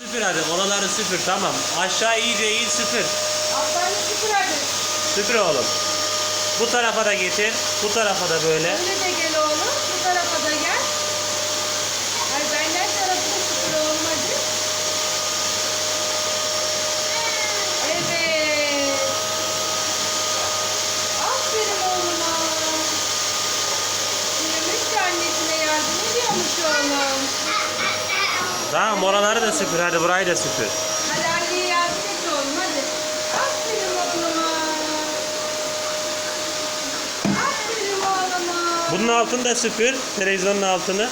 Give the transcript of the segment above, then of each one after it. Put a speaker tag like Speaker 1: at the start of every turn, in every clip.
Speaker 1: Süpür hadi, oraları süpür, tamam. Aşağı iyice eğil, süpür.
Speaker 2: Altlarını süpür hadi.
Speaker 1: Süpür oğlum. Bu tarafa da getir, bu tarafa da böyle.
Speaker 2: Öyle de gel oğlum. Bu tarafa da gel. Hayır ben her tarafını süpür oğlum hadi. Evet. Aferin oğluma. Yürümüş de annesine yardım ediyormuş oğlum.
Speaker 1: Tamam, oraları da süpür, hadi burayı da süpür.
Speaker 2: Hadi anneye yardım et oğlum hadi. Aferin oğluma. Aferin oğluma.
Speaker 1: Bunun altını da süpür, televizyonun altını.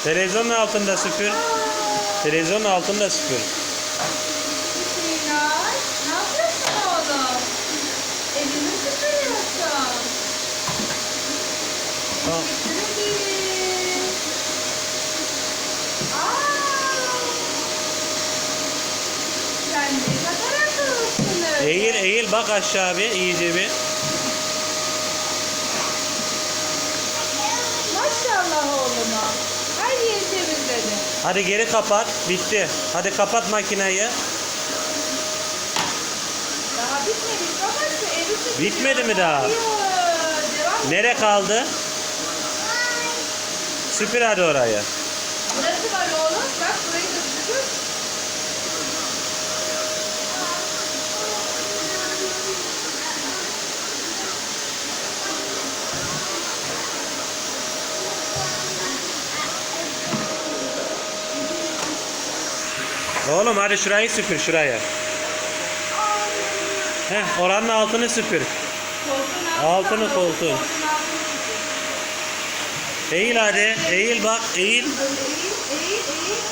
Speaker 1: Televizyonun altını da süpür. Televizyonun altını da süpür.
Speaker 2: Hüseyin, ne yapıyorsun oğlum? Elini süpürüyorsun.
Speaker 1: Tamam.
Speaker 2: Süpürün. Sen ne kadar akıllısın öyle.
Speaker 1: Eğil eğil, bak aşağı bir, iyice bir.
Speaker 2: Maşallah oğluma. Her yeri temizledin.
Speaker 1: Hadi geri kapat, bitti. Hadi kapat makineyi.
Speaker 2: Daha bitmedi babası, evi süpürüyor.
Speaker 1: Bitmedi mi daha?
Speaker 2: Hayır, devam et.
Speaker 1: Nere kaldı? Süpür hadi orayı.
Speaker 2: Burası var oğlum. Bak burayı da süpür.
Speaker 1: Oğlum hadi şurayı süpür, şurayı. Heh, oranın altını süpür.
Speaker 2: Koltuğun
Speaker 1: Altını,
Speaker 2: altına,
Speaker 1: koltuğun.
Speaker 2: altını süpür.
Speaker 1: Eğil hadi, eğil bak, eğil.
Speaker 2: Eğil, eğil, eğil.